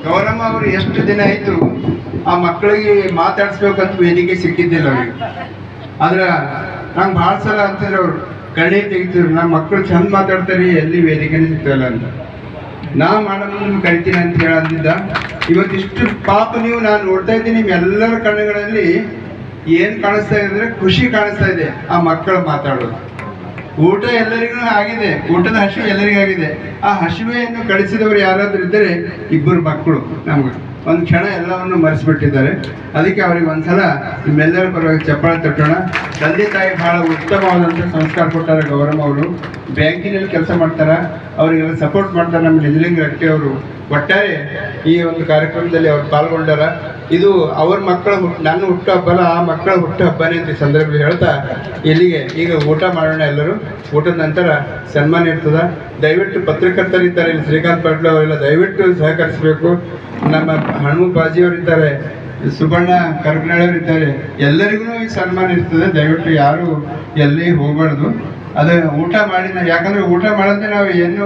ಗೌರಮ್ಮ ಅವರು ಎಷ್ಟು ದಿನ ಆಯಿತು ಆ ಮಕ್ಕಳಿಗೆ ಮಾತಾಡಿಸ್ಬೇಕಂತ ವೇದಿಕೆ ಸಿಕ್ಕಿದ್ದಿಲ್ಲ ಅವ್ರಿಗೆ. ಆದ್ರೆ ನಂಗೆ ಭಾಳ ಸಲ ಅಂತಿದ್ರು ಅವ್ರು, ಕಣ್ಣೀರು ತೆಗಿತಿದ್ರು, ನಮ್ಮ ಮಕ್ಕಳು ಚಂದ ಮಾತಾಡ್ತಾರೆ, ಎಲ್ಲಿ ವೇದಿಕೆನೇ ಸಿಗ್ತಲ್ಲ ಅಂತ. ನಾ ಮಾಡೋದು ಕರಿತೀನಿ ಅಂತ ಹೇಳಂದಿದ್ದ. ಇವತ್ತಿಷ್ಟು ಪಾಪ ನೀವು ನಾನು ನೋಡ್ತಾ ಇದ್ದೀನಿ, ನಿಮ್ಮೆಲ್ಲರ ಕಣ್ಣುಗಳಲ್ಲಿ ಏನು ಕಾಣಿಸ್ತಾ ಇದೆ ಅಂದರೆ ಖುಷಿ ಕಾಣಿಸ್ತಾ ಇದೆ. ಆ ಮಕ್ಕಳು ಮಾತಾಡೋದು, ಊಟ ಎಲ್ಲರಿಗೂ ಆಗಿದೆ, ಊಟದ ಹಸಿವೆ ಎಲ್ಲರಿಗೂ ಆಗಿದೆ. ಆ ಹಸಿವೆಯನ್ನು ಕಳಿಸಿದವರು ಯಾರಾದರೂ ಇದ್ದರೆ ಇಬ್ಬರು ಮಕ್ಕಳು ನಮ್ಗೆ ಒಂದು ಕ್ಷಣ ಎಲ್ಲವನ್ನು ಮರೆಸಿಬಿಟ್ಟಿದ್ದಾರೆ. ಅದಕ್ಕೆ ಅವ್ರಿಗೆ ಒಂದ್ಸಲ ನಿಮ್ಮೆಲ್ಲರ ಪರವಾಗಿ ಚಪ್ಪಾಳೆ ತಟ್ಟೋಣ. ತಂದೆ ತಾಯಿ ಬಹಳ ಉತ್ತಮವಾದಂಥ ಸಂಸ್ಕಾರ ಕೊಟ್ಟಾರೆ. ಗೌರಮ್ಮ ಅವರು ಬ್ಯಾಂಕಿನಲ್ಲಿ ಕೆಲಸ ಮಾಡ್ತಾರೆ, ಅವರಿಗೆಲ್ಲ ಸಪೋರ್ಟ್ ಮಾಡ್ತಾರೆ. ನಮ್ಮ ನಿಜಲಿಂಗ ರಟ್ಟಿ ಅವರು ಒಟ್ಟಾರೆ ಈ ಒಂದು ಕಾರ್ಯಕ್ರಮದಲ್ಲಿ ಅವ್ರು ಪಾಲ್ಗೊಂಡಾರ. ಇದು ಅವ್ರ ಮಕ್ಕಳ ನನ್ನ ಹುಟ್ಟು ಹಬ್ಬಲ್ಲ, ಆ ಮಕ್ಕಳ ಹುಟ್ಟು ಹಬ್ಬನೇ ಅಂತ ಈ ಸಂದರ್ಭದಲ್ಲಿ ಹೇಳ್ತಾ ಇಲ್ಲಿಗೆ ಈಗ ಊಟ ಮಾಡೋಣ. ಎಲ್ಲರೂ ಊಟದ ನಂತರ ಸನ್ಮಾನ ಇರ್ತದೆ. ದಯವಿಟ್ಟು ಪತ್ರಕರ್ತರಿದ್ದಾರೆ ಇಲ್ಲಿ, ಶ್ರೀಕಾಂತ್ ಪಾಟೀಲ್ ಅವರೆಲ್ಲ ದಯವಿಟ್ಟು ಸಹಕರಿಸಬೇಕು. ನಮ್ಮ ಹನುಮ ಬಾಜಿಯವರಿದ್ದಾರೆ, ಸುಬಣ್ಣ ಕರ್ಕನಾಳವರಿದ್ದಾರೆ, ಎಲ್ಲರಿಗೂ ಈ ಸನ್ಮಾನ ಇರ್ತದೆ. ದಯವಿಟ್ಟು ಯಾರು ಎಲ್ಲಿ ಹೋಗಬಾರ್ದು. ಅದು ಊಟ ಮಾಡಿದ, ಯಾಕಂದ್ರೆ ಊಟ ಮಾಡಂದ್ರೆ ನಾವು ಏನು